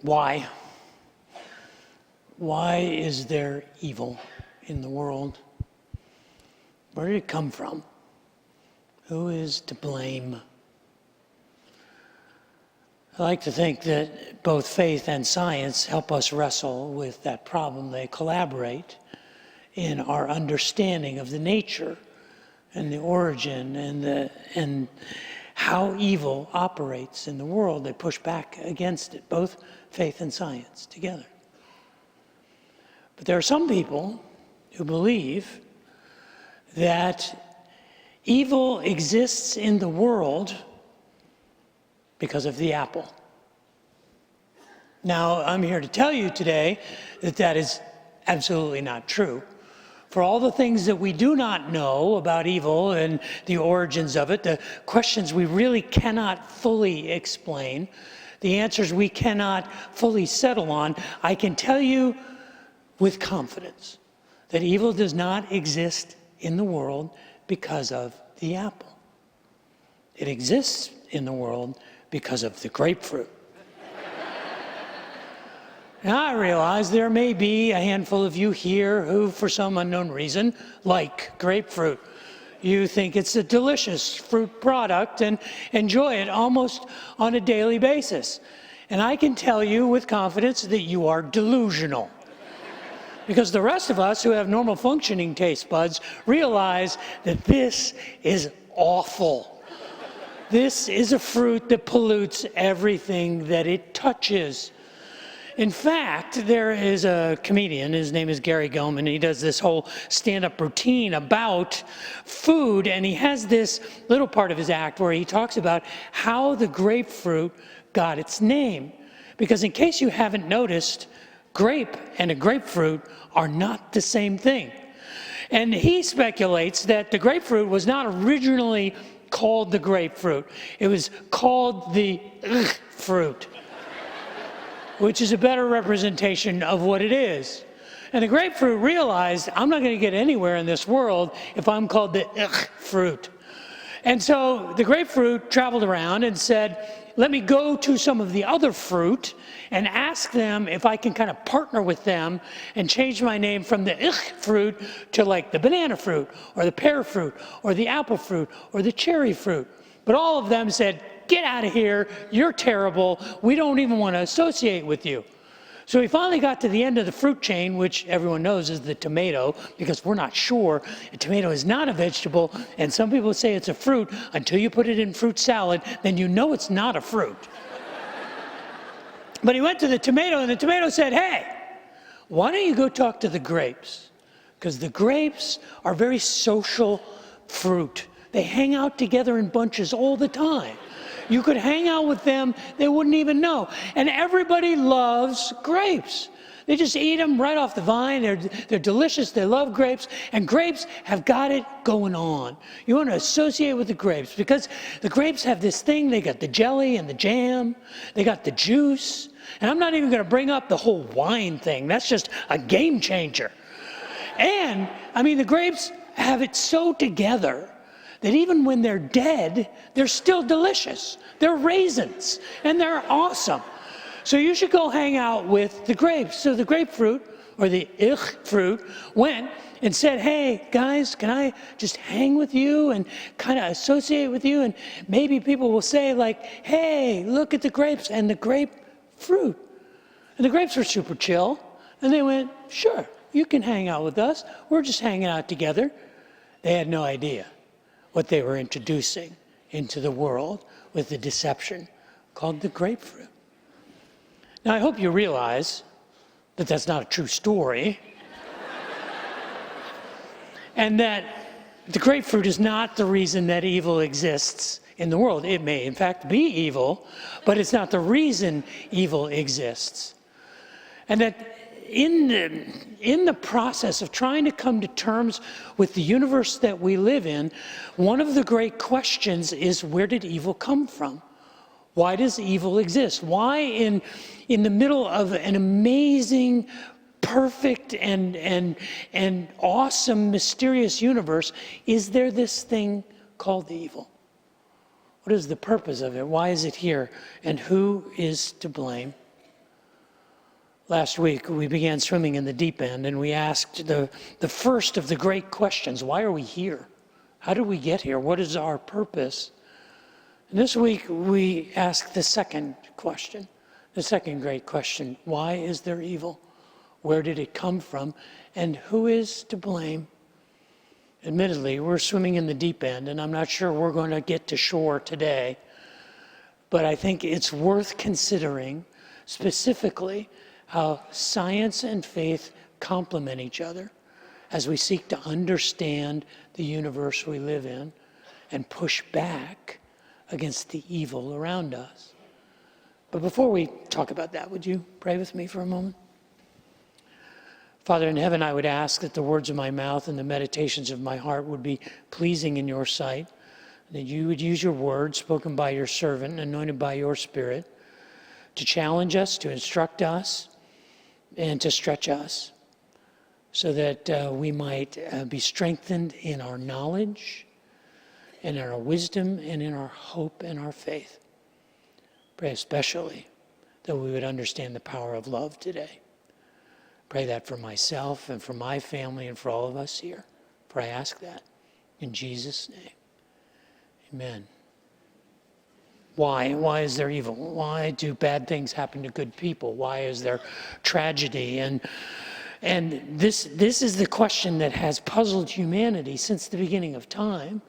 Why? Why is there evil in the world? Where did it come from? Who is to blame? I like to think that both faith and science help us wrestle with that problem. They collaborate in our understanding of the nature and the origin and how evil operates in the world. They push back against it, both faith and science together. But there are some people who believe that evil exists in the world because of the apple. Now, I'm here to tell you today that that is absolutely not true. For all the things that we do not know about evil and the origins of it, the questions we really cannot fully explain, the answers we cannot fully settle on, I can tell you with confidence that evil does not exist in the world because of the apple. It exists in the world because of the grapefruit. Now, I realize there may be a handful of you here who, for some unknown reason, like grapefruit. You think it's a delicious fruit product and enjoy it almost on a daily basis. And I can tell you with confidence that you are delusional. Because the rest of us who have normal functioning taste buds realize that this is awful. This is a fruit that pollutes everything that it touches. In fact, there is a comedian, his name is Gary Gilman, he does this whole stand-up routine about food, and he has this little part of his act where he talks about how the grapefruit got its name. Because in case you haven't noticed, grape and a grapefruit are not the same thing. And he speculates that the grapefruit was not originally called the grapefruit. It was called the fruit, which is a better representation of what it is. And the grapefruit realized, I'm not going to get anywhere in this world if I'm called the fruit. And so the grapefruit traveled around and said, let me go to some of the other fruit and ask them if I can kind of partner with them and change my name from the fruit to like the banana fruit or the pear fruit or the apple fruit or the cherry fruit. But all of them said, get out of here, you're terrible, we don't even want to associate with you. So he finally got to the end of the fruit chain, which everyone knows is the tomato, because we're not sure. A tomato is not a vegetable, and some people say it's a fruit until you put it in fruit salad, then you know it's not a fruit. But he went to the tomato, and the tomato said, hey, why don't you go talk to the grapes? Because the grapes are very social fruit. They hang out together in bunches all the time. You could hang out with them, they wouldn't even know. And everybody loves grapes. They just eat them right off the vine. They're delicious. They love grapes. And grapes have got it going on. You want to associate with the grapes because the grapes have this thing. They got the jelly and the jam. They got the juice. And I'm not even going to bring up the whole wine thing. That's just a game changer. And, I mean, the grapes have it so together that even when they're dead, they're still delicious. They're raisins, and they're awesome. So you should go hang out with the grapes. So the grapefruit, or the fruit, went and said, hey, guys, can I just hang with you and kind of associate with you? And maybe people will say, like, hey, look at the grapes and the grapefruit. And the grapes were super chill. And they went, sure, you can hang out with us. We're just hanging out together. They had no idea what they were introducing into the world with the deception called the grapefruit. Now, I hope you realize that that's not a true story, and that the grapefruit is not the reason that evil exists in the world. It may, in fact, be evil, but it's not the reason evil exists. And that in the process of trying to come to terms with the universe that we live in, one of the great questions is, where did evil come from? Why does evil exist? Why in the middle of an amazing, perfect, and awesome, mysterious universe, is there this thing called the evil? What is the purpose of it? Why is it here? And who is to blame? Last week, we began swimming in the deep end, and we asked the first of the great questions. Why are we here? How did we get here? What is our purpose? And this week, we ask the second question, the second great question. Why is there evil? Where did it come from? And who is to blame? Admittedly, we're swimming in the deep end, and I'm not sure we're going to get to shore today. But I think it's worth considering specifically how science and faith complement each other as we seek to understand the universe we live in and push back against the evil around us. But before we talk about that, would you pray with me for a moment? Father in heaven, I would ask that the words of my mouth and the meditations of my heart would be pleasing in your sight, that you would use your word spoken by your servant, anointed by your Spirit, to challenge us, to instruct us, and to stretch us, so that we might be strengthened in our knowledge, and in our wisdom, and in our hope and our faith. Pray especially that we would understand the power of love today. Pray that for myself and for my family and for all of us here. For I ask that in Jesus' name. Amen. Why? Why is there evil? Why do bad things happen to good people? Why is there tragedy? And this is the question that has puzzled humanity since the beginning of time.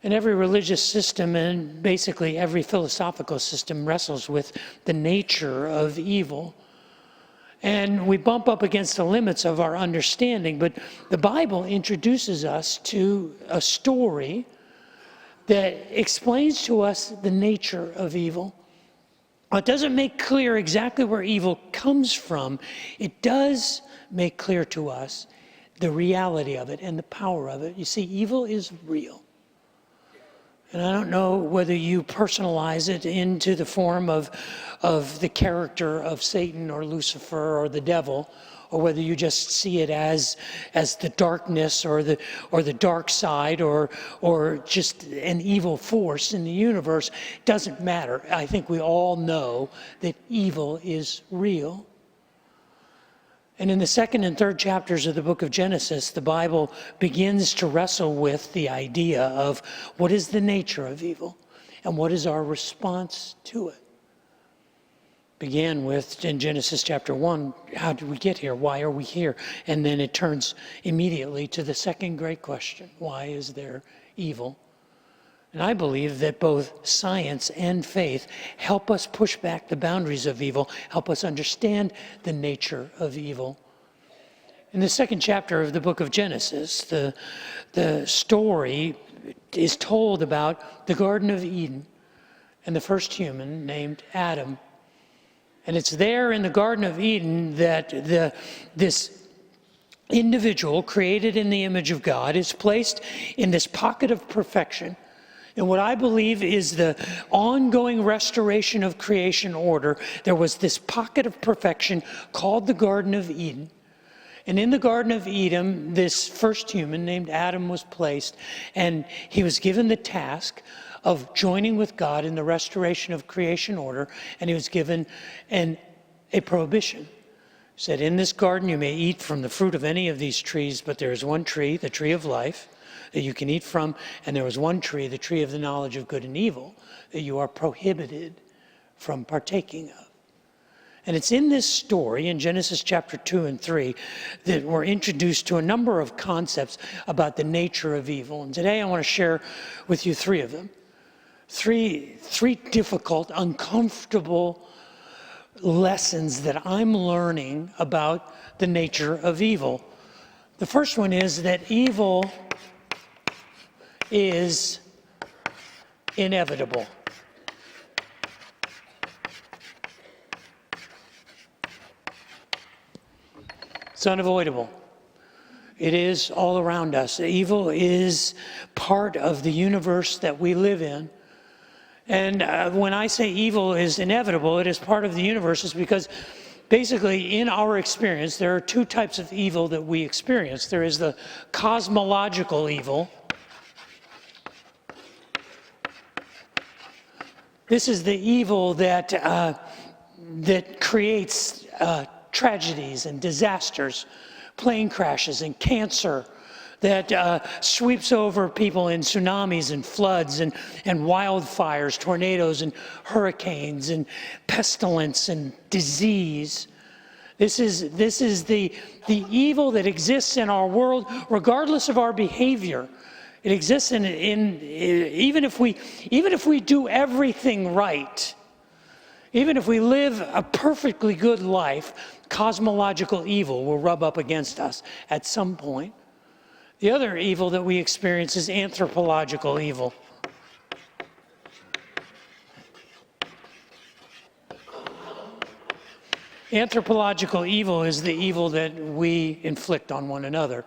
And every religious system and basically every philosophical system wrestles with the nature of evil. And we bump up against the limits of our understanding, but the Bible introduces us to a story that explains to us the nature of evil. It doesn't make clear exactly where evil comes from. It does make clear to us the reality of it and the power of it. You see, evil is real. And I don't know whether you personalize it into the form of the character of Satan or Lucifer or the devil, or whether you just see it as the darkness or the dark side or just an evil force in the universe. Doesn't matter. I think we all know that evil is real. And in the second and third chapters of the book of Genesis, the Bible begins to wrestle with the idea of what is the nature of evil and what is our response to it. Began with, in Genesis chapter 1, how did we get here? Why are we here? And then it turns immediately to the second great question, why is there evil? And I believe that both science and faith help us push back the boundaries of evil, help us understand the nature of evil. In the second chapter of the book of Genesis, the story is told about the Garden of Eden and the first human named Adam. And it's there in the Garden of Eden that this individual created in the image of God is placed in this pocket of perfection. And what I believe is the ongoing restoration of creation order. There was this pocket of perfection called the Garden of Eden. And in the Garden of Eden, this first human named Adam was placed, and he was given the task of joining with God in the restoration of creation order, and he was given a prohibition. He said, in this garden you may eat from the fruit of any of these trees, but there is one tree, the tree of life, that you can eat from, and there was one tree, the tree of the knowledge of good and evil, that you are prohibited from partaking of. And it's in this story, in Genesis chapter 2 and 3, that we're introduced to a number of concepts about the nature of evil. And today I want to share with you three of them. Three difficult, uncomfortable lessons that I'm learning about the nature of evil. The first one is that evil is inevitable. It's unavoidable. It is all around us. Evil is part of the universe that we live in. And when I say evil is inevitable, it is part of the universe, is because basically in our experience, there are two types of evil that we experience. There is the cosmological evil. This is the evil that creates tragedies and disasters, plane crashes and cancer that sweeps over people in tsunamis and floods and wildfires, tornadoes and hurricanes and pestilence and disease. This is the evil that exists in our world, regardless of our behavior. It exists even if we do everything right, even if we live a perfectly good life, cosmological evil will rub up against us at some point. The other evil that we experience is anthropological evil. Anthropological evil is the evil that we inflict on one another.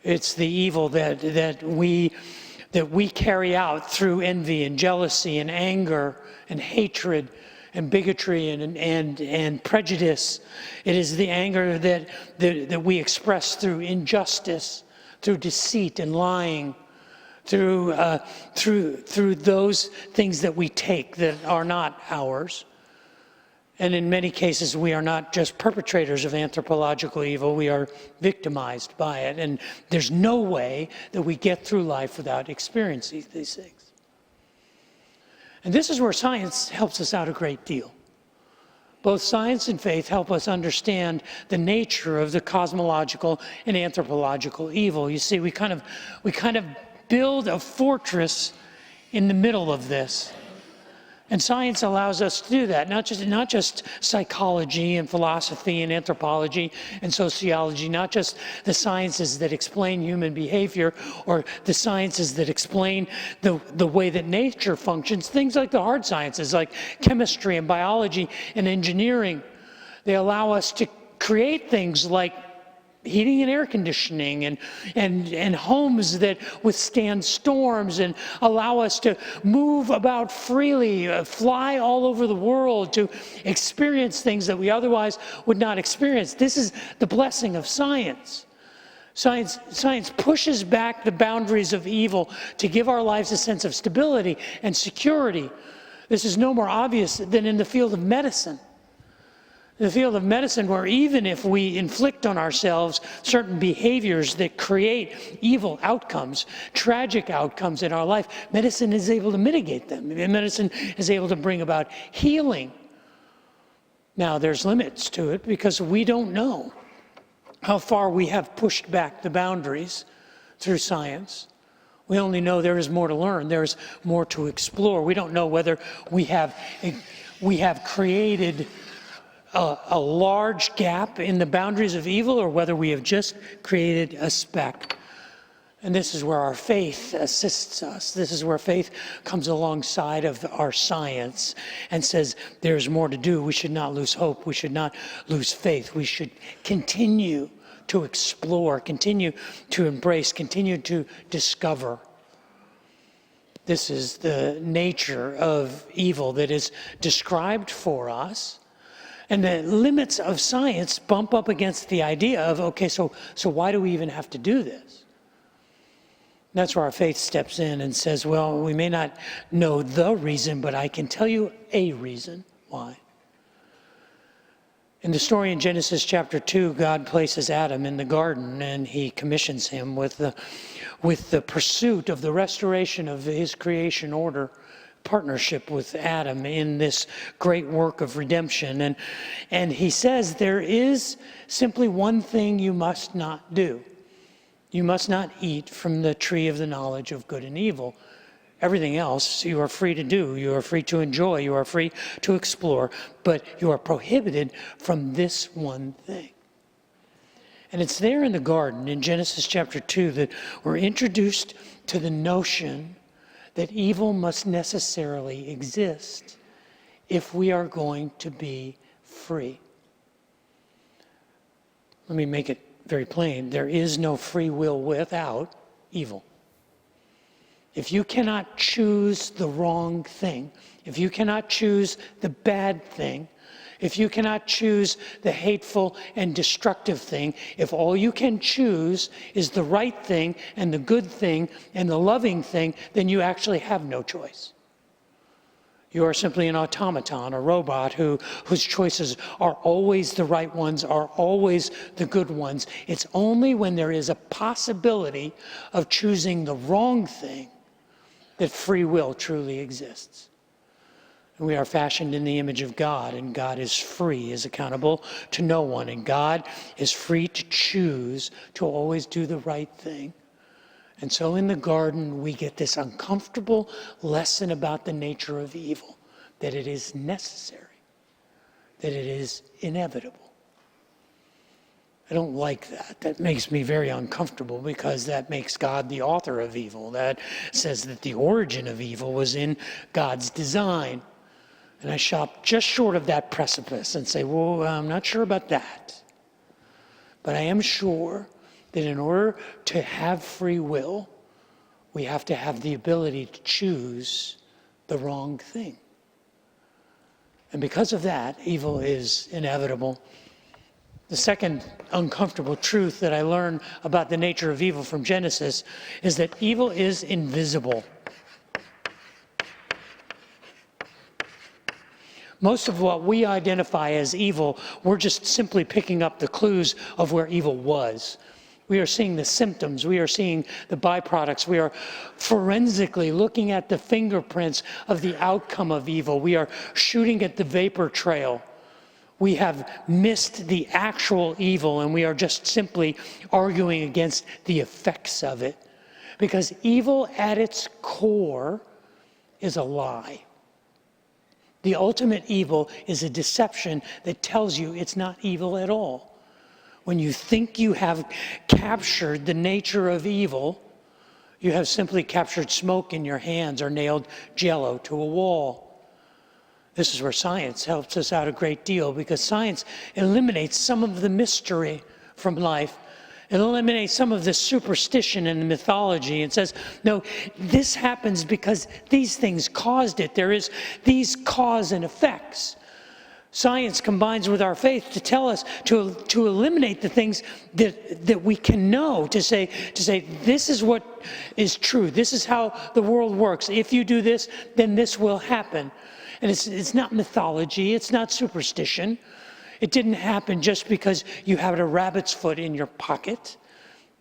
It's the evil that we carry out through envy and jealousy and anger and hatred and bigotry and prejudice. It is the anger that we express through injustice, through deceit and lying, through those things that we take that are not ours. And in many cases, we are not just perpetrators of anthropological evil, we are victimized by it. And there's no way that we get through life without experiencing these things. And this is where science helps us out a great deal. Both science and faith help us understand the nature of the cosmological and anthropological evil. You see, we kind of build a fortress in the middle of this. And science allows us to do that, not just psychology and philosophy and anthropology and sociology, not just the sciences that explain human behavior or the sciences that explain the way that nature functions, things like the hard sciences like chemistry and biology and engineering. They allow us to create things like heating and air conditioning and homes that withstand storms and allow us to move about freely, fly all over the world, to experience things that we otherwise would not experience. This is the blessing of science. Science pushes back the boundaries of evil to give our lives a sense of stability and security. This is no more obvious than in the field of medicine. The field of medicine, where even if we inflict on ourselves certain behaviors that create evil outcomes, tragic outcomes in our life, medicine is able to mitigate them. Medicine is able to bring about healing. Now, there's limits to it because we don't know how far we have pushed back the boundaries through science. We only know there is more to learn. There's more to explore. We don't know whether we have created a large gap in the boundaries of evil or whether we have just created a speck. And this is where our faith assists us. This is where faith comes alongside of our science and says there's more to do. We should not lose hope. We should not lose faith. We should continue to explore, continue to embrace, continue to discover. This is the nature of evil that is described for us. And the limits of science bump up against the idea of, okay, so why do we even have to do this? That's where our faith steps in and says, well, we may not know the reason, but I can tell you a reason why. In the story in Genesis chapter 2, God places Adam in the garden and he commissions him with the pursuit of the restoration of his creation order, partnership with Adam in this great work of redemption. And he says there is simply one thing you must not do. You must not eat from the tree of the knowledge of good and evil. Everything else you are free to do. You are free to enjoy. You are free to explore. But you are prohibited from this one thing. And it's there in the garden in Genesis chapter 2 that we're introduced to the notion that evil must necessarily exist if we are going to be free. Let me make it very plain. There is no free will without evil. If you cannot choose the wrong thing, if you cannot choose the bad thing, if you cannot choose the hateful and destructive thing, if all you can choose is the right thing and the good thing and the loving thing, then you actually have no choice. You are simply an automaton, a robot whose choices are always the right ones, are always the good ones. It's only when there is a possibility of choosing the wrong thing that free will truly exists. And we are fashioned in the image of God, and God is free, is accountable to no one, and God is free to choose to always do the right thing. And so in the garden, we get this uncomfortable lesson about the nature of evil, that it is necessary, that it is inevitable. I don't like that. That makes me very uncomfortable because that makes God the author of evil. That says that the origin of evil was in God's design. And I stop just short of that precipice and say, well, I'm not sure about that. But I am sure that in order to have free will, we have to have the ability to choose the wrong thing. And because of that, evil is inevitable. The second uncomfortable truth that I learned about the nature of evil from Genesis is that evil is invisible. Most of what we identify as evil, we're just simply picking up the clues of where evil was. We are seeing the symptoms. We are seeing the byproducts. We are forensically looking at the fingerprints of the outcome of evil. We are shooting at the vapor trail. We have missed the actual evil, and we are just simply arguing against the effects of it. Because evil at its core is a lie. The ultimate evil is a deception that tells you it's not evil at all. When you think you have captured the nature of evil, you have simply captured smoke in your hands or nailed Jell-O to a wall. This is where science helps us out a great deal, because science eliminates some of the mystery from life. It eliminates some of the superstition and the mythology and says, no, this happens because these things caused it. There is these cause and effects. Science combines with our faith to tell us to eliminate the things that we can know, to say this is what is true. This is how the world works. If you do this, then this will happen. And it's not mythology. It's not superstition. It didn't happen just because you had a rabbit's foot in your pocket.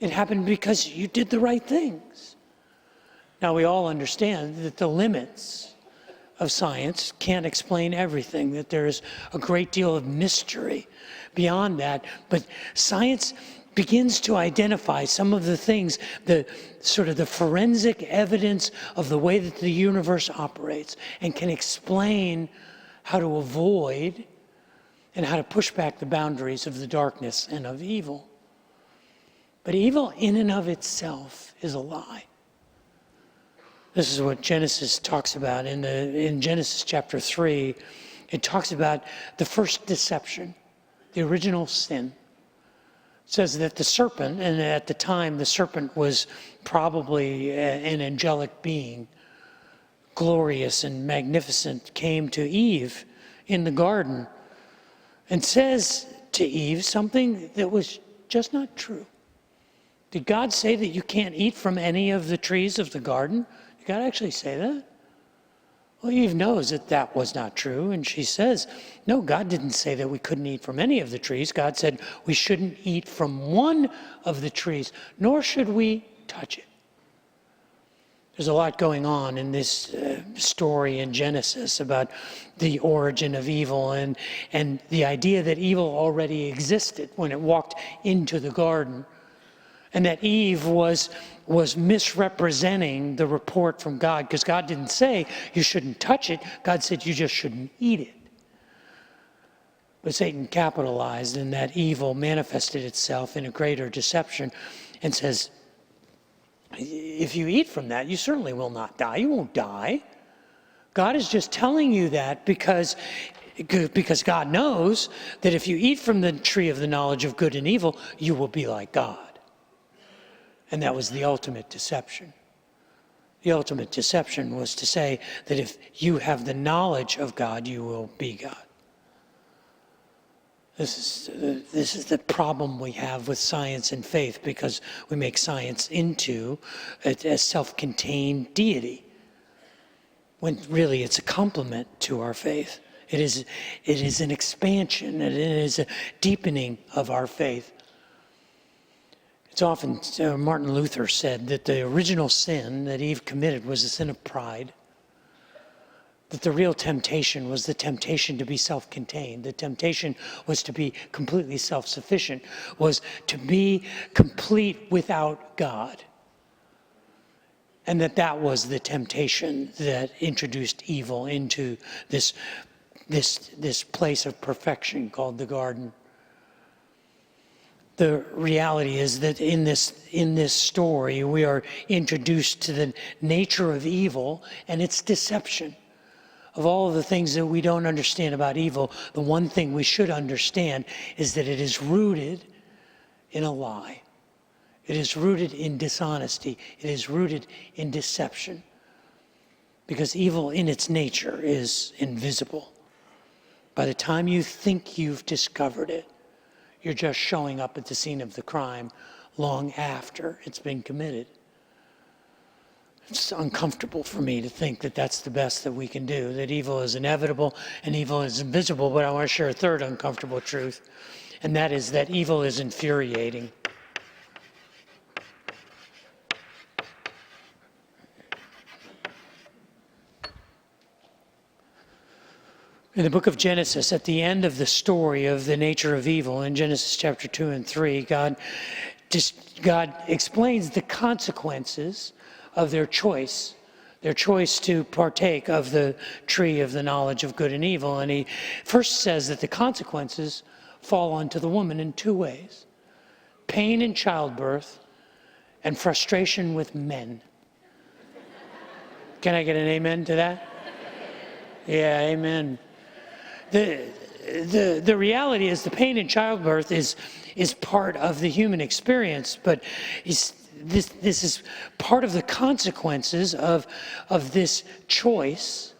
It happened because you did the right things. Now, we all understand that the limits of science can't explain everything, that there is a great deal of mystery beyond that. But science begins to identify some of the things, the sort of the forensic evidence of the way that the universe operates, and can explain how to avoid and how to push back the boundaries of the darkness and of evil. But evil in and of itself is a lie. This is what Genesis talks about. In Genesis chapter 3, it talks about the first deception, the original sin. It says that the serpent, and at the time the serpent was probably an angelic being, glorious and magnificent, came to Eve in the garden and says to Eve something that was just not true. Did God say that you can't eat from any of the trees of the garden? Did God actually say that? Well, Eve knows that that was not true, and she says, no, God didn't say that we couldn't eat from any of the trees. God said we shouldn't eat from one of the trees, nor should we touch it. There's a lot going on in this story in Genesis about the origin of evil and the idea that evil already existed when it walked into the garden, and that Eve was misrepresenting the report from God, because God didn't say you shouldn't touch it. God said you just shouldn't eat it. But Satan capitalized, and that evil manifested itself in a greater deception and says, if you eat from that, you certainly will not die. You won't die. God is just telling you that because God knows that if you eat from the tree of the knowledge of good and evil, you will be like God. And that was the ultimate deception. The ultimate deception was to say that if you have the knowledge of God, you will be God. This is the problem we have with science and faith, because we make science into a self-contained deity. when really it's a complement to our faith. It is an expansion, and it is a deepening of our faith. It's often, Martin Luther said that the original sin that Eve committed was the sin of pride. That the real temptation was the temptation to be self-contained. The temptation was to be completely self-sufficient, was to be complete without God. And that was the temptation that introduced evil into this place of perfection called the garden. The reality is that in this story, we are introduced to the nature of evil and its deception. Of all of the things that we don't understand about evil, the one thing we should understand is that it is rooted in a lie. It is rooted in dishonesty. It is rooted in deception. Because evil in its nature is invisible. By the time you think you've discovered it, you're just showing up at the scene of the crime long after it's been committed. It's uncomfortable for me to think that that's the best that we can do, that evil is inevitable and evil is invisible, but I want to share a third uncomfortable truth, and that is that evil is infuriating. In the book of Genesis, at the end of the story of the nature of evil, in Genesis chapter 2 and 3, God explains the consequences of their choice to partake of the tree of the knowledge of good and evil. And he first says that the consequences fall onto the woman in two ways: pain in childbirth and frustration with men. Can I get an amen to that? Yeah, amen. The reality is the pain in childbirth is part of the human experience, but this is part of the consequences of this choice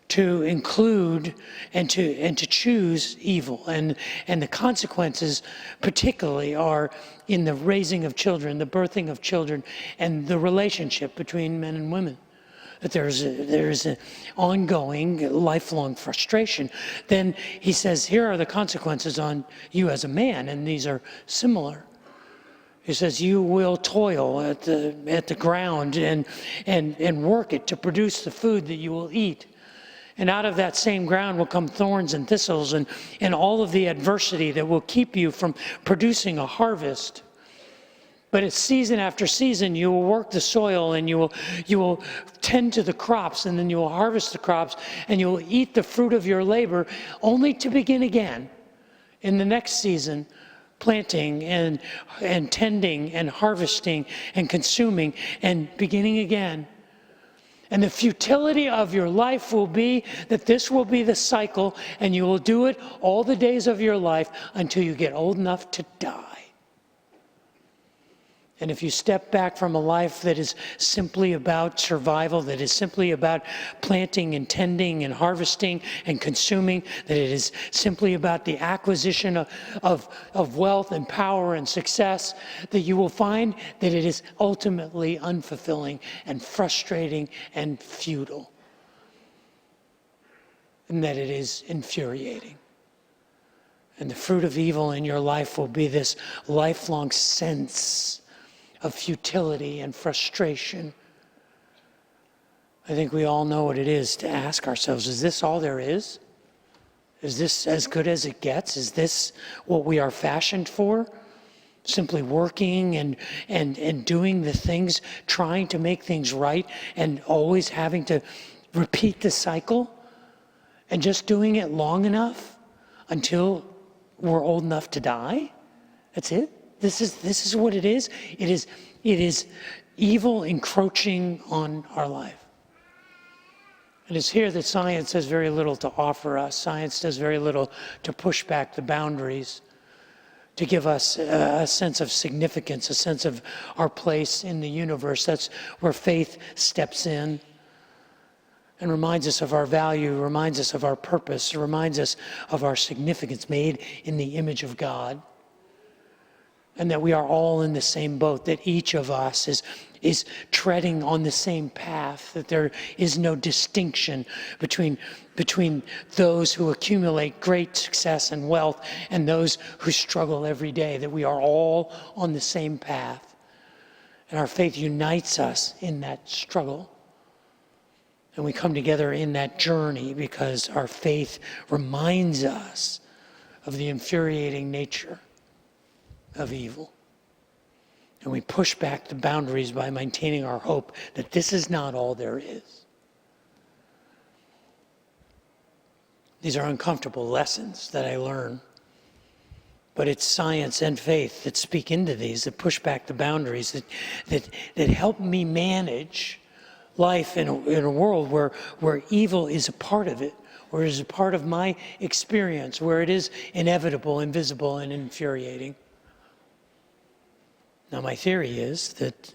to include and to choose evil. And the consequences particularly are in the raising of children, the birthing of children, and the relationship between men and women. That there's an ongoing, lifelong frustration. Then he says, here are the consequences on you as a man, and these are similar. He says, you will toil at the ground and work it to produce the food that you will eat. And out of that same ground will come thorns and thistles and all of the adversity that will keep you from producing a harvest. But it's season after season, you will work the soil and you will tend to the crops, and then you will harvest the crops and you will eat the fruit of your labor, only to begin again in the next season, planting and tending and harvesting and consuming and beginning again. And the futility of your life will be that this will be the cycle, and you will do it all the days of your life until you get old enough to die. And if you step back from a life that is simply about survival, that is simply about planting and tending and harvesting and consuming, that it is simply about the acquisition of wealth and power and success, that you will find that it is ultimately unfulfilling and frustrating and futile. And that it is infuriating. And the fruit of evil in your life will be this lifelong sense of futility and frustration. I think we all know what it is to ask ourselves, is this all there is? Is this as good as it gets? Is this what we are fashioned for? Simply working and doing the things, trying to make things right, and always having to repeat the cycle, and just doing it long enough until we're old enough to die? That's it? This is what it is. It is evil encroaching on our life. And it's here that science has very little to offer us. Science does very little to push back the boundaries, to give us a sense of significance, a sense of our place in the universe. That's where faith steps in and reminds us of our value, reminds us of our purpose, reminds us of our significance, made in the image of God. and that we are all in the same boat, that each of us is treading on the same path, that there is no distinction between those who accumulate great success and wealth and those who struggle every day, that we are all on the same path. And our faith unites us in that struggle. And we come together in that journey because our faith reminds us of the infuriating nature of evil. And we push back the boundaries by maintaining our hope that this is not all there is. These are uncomfortable lessons that I learn. But it's science and faith that speak into these, that push back the boundaries, that help me manage life in a world where evil is a part of it, where it is a part of my experience, where it is inevitable, invisible, and infuriating. Now, my theory is that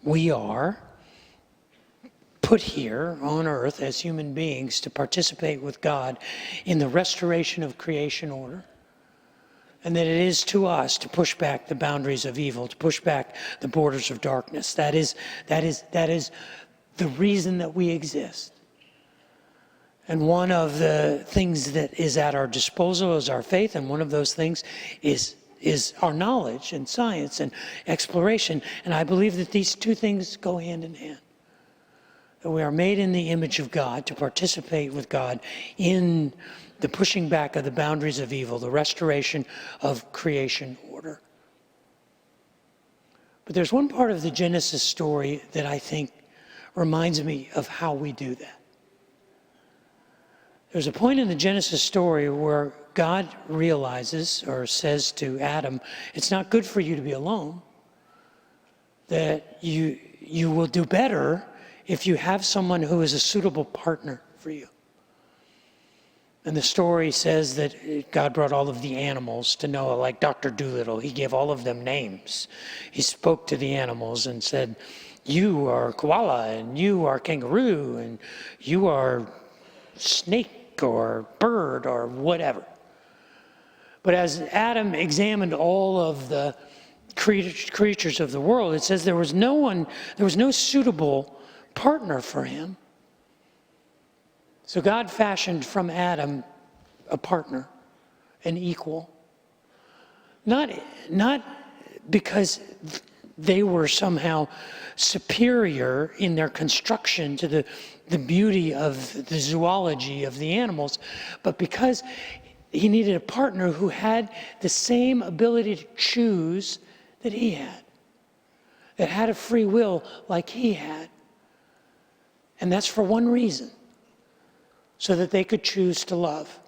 we are put here on earth as human beings to participate with God in the restoration of creation order. And that it is to us to push back the boundaries of evil, to push back the borders of darkness. That is the reason that we exist. And one of the things that is at our disposal is our faith, and one of those things is our knowledge and science and exploration. And I believe that these two things go hand in hand. That we are made in the image of God to participate with God in the pushing back of the boundaries of evil, the restoration of creation order. But there's one part of the Genesis story that I think reminds me of how we do that. There's a point in the Genesis story where God realizes or says to Adam, it's not good for you to be alone, that you will do better if you have someone who is a suitable partner for you. And the story says that God brought all of the animals to Noah, like Dr. Dolittle. He gave all of them names. He spoke to the animals and said, you are koala, and you are kangaroo, and you are snake or bird or whatever. But as Adam examined all of the creatures of the world, it says there was no suitable partner for him. So God fashioned from Adam a partner, an equal. Not because they were somehow superior in their construction to the beauty of the zoology of the animals, but because he needed a partner who had the same ability to choose that he had, that had a free will like he had. And that's for one reason, so that they could choose to love.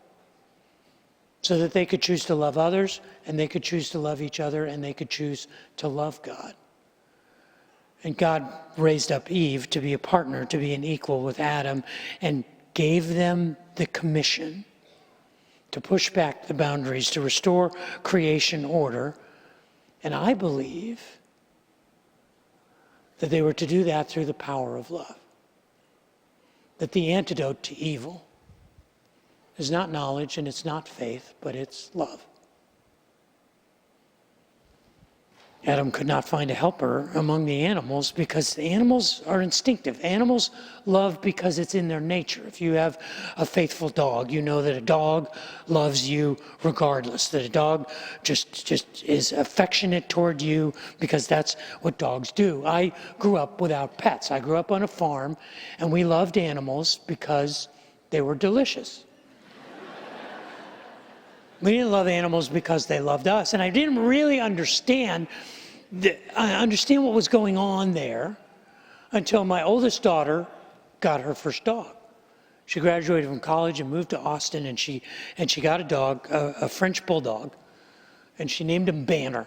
So that they could choose to love others, and they could choose to love each other, and they could choose to love God. And God raised up Eve to be a partner, to be an equal with Adam, and gave them the commission to push back the boundaries, to restore creation order. And I believe that they were to do that through the power of love. That the antidote to evil is not knowledge and it's not faith, but it's love. Adam could not find a helper among the animals because the animals are instinctive. Animals love because it's in their nature. If you have a faithful dog, you know that a dog loves you regardless, that a dog just is affectionate toward you because that's what dogs do. I grew up without pets. I grew up on a farm, and we loved animals because they were delicious. We didn't love animals because they loved us. And I didn't really understand what was going on there until my oldest daughter got her first dog. She graduated from college and moved to Austin, and she got a dog, a French bulldog, and she named him Banner.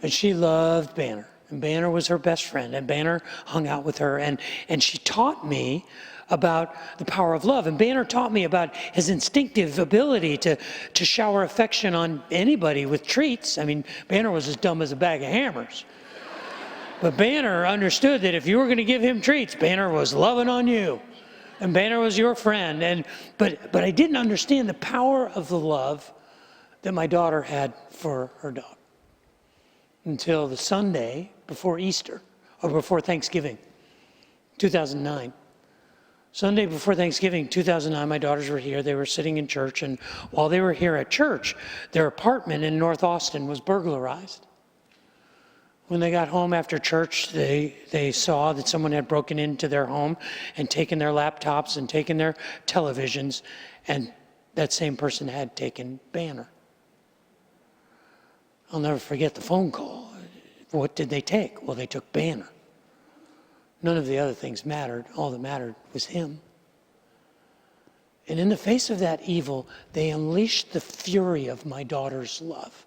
And she loved Banner. And Banner was her best friend, and Banner hung out with her, and she taught me about the power of love. And Banner taught me about his instinctive ability to shower affection on anybody with treats. I mean, Banner was as dumb as a bag of hammers. But Banner understood that if you were going to give him treats, Banner was loving on you. And Banner was your friend. But I didn't understand the power of the love that my daughter had for her dog. until the Sunday before Easter, or before Thanksgiving, 2009. Sunday before Thanksgiving, 2009, my daughters were here. They were sitting in church, and while they were here at church, their apartment in North Austin was burglarized. When they got home after church, they saw that someone had broken into their home and taken their laptops and taken their televisions, and that same person had taken Banner. I'll never forget the phone call. What did they take? Well, they took Banner. None of the other things mattered. All that mattered was him. And in the face of that evil, they unleashed the fury of my daughter's love.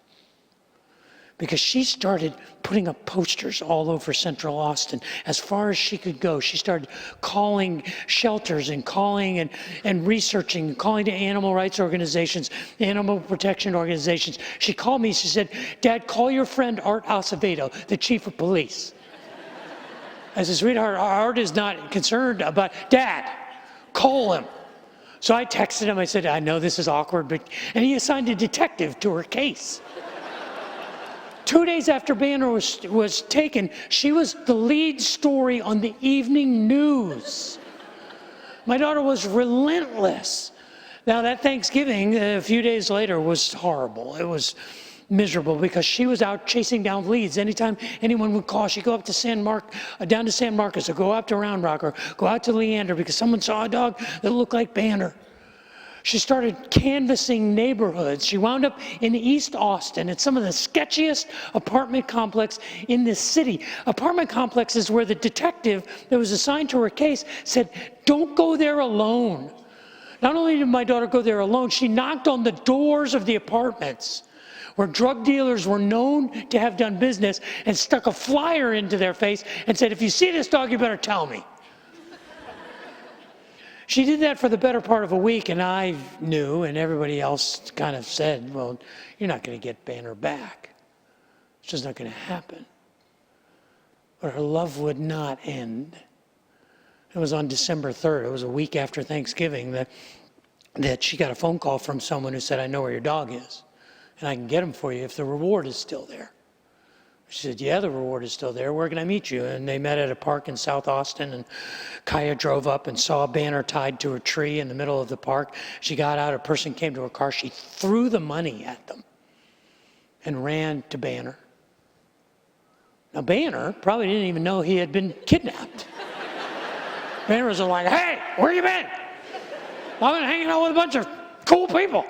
Because she started putting up posters all over Central Austin. As far as she could go, she started calling shelters and calling and researching, calling to animal rights organizations, animal protection organizations. She called me, she said, "Dad, call your friend Art Acevedo, the chief of police." I said, "Sweetheart, Art is not concerned about," "Dad, call him." So I texted him, I said, "I know this is awkward," and he assigned a detective to her case. 2 days after Banner was taken, she was the lead story on the evening news. My daughter was relentless. Now that Thanksgiving, a few days later, was horrible. It was miserable because she was out chasing down leads. Anytime anyone would call, she'd go up to down to San Marcos, or go up to Round Rock, or go out to Leander because someone saw a dog that looked like Banner. She started canvassing neighborhoods. She wound up in East Austin at some of the sketchiest apartment complexes in this city. Apartment complexes where the detective that was assigned to her case said, "Don't go there alone." Not only did my daughter go there alone, she knocked on the doors of the apartments where drug dealers were known to have done business, and stuck a flyer into their face and said, "If you see this dog, you better tell me." She did that for the better part of a week, and I knew, and everybody else kind of said, "Well, you're not going to get Banner back. It's just not going to happen." But her love would not end. It was on December 3rd. It was a week after Thanksgiving that she got a phone call from someone who said, "I know where your dog is, and I can get him for you if the reward is still there." She said, "Yeah, the reward is still there. Where can I meet you?" And they met at a park in South Austin, and Kaya drove up and saw a Banner tied to a tree in the middle of the park. She got out, a person came to her car, she threw the money at them and ran to Banner. Now Banner probably didn't even know he had been kidnapped. Banner was like, "Hey, where you been? I've been hanging out with a bunch of cool people."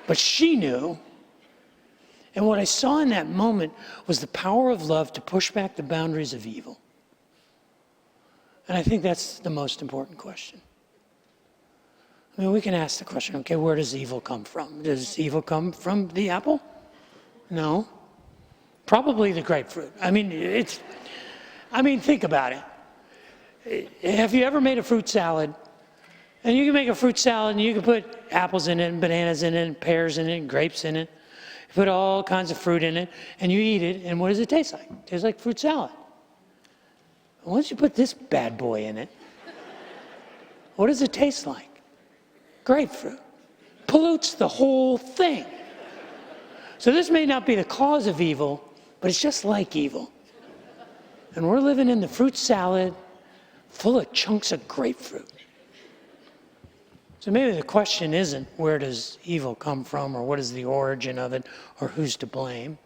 But she knew. And what I saw in that moment was the power of love to push back the boundaries of evil. And I think that's the most important question. I mean, we can ask the question, okay, where does evil come from? Does evil come from the apple? No. Probably the grapefruit. I mean, think about it. Have you ever made a fruit salad? And you can make a fruit salad and you can put apples in it, and bananas in it, and pears in it, and grapes in it. You put all kinds of fruit in it, and you eat it, and what does it taste like? It tastes like fruit salad. Once you put this bad boy in it, what does it taste like? Grapefruit. Pollutes the whole thing. So this may not be the cause of evil, but it's just like evil. And we're living in the fruit salad full of chunks of grapefruit. So maybe the question isn't where does evil come from, or what is the origin of it, or who's to blame.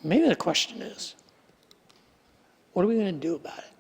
Maybe the question is, what are we going to do about it?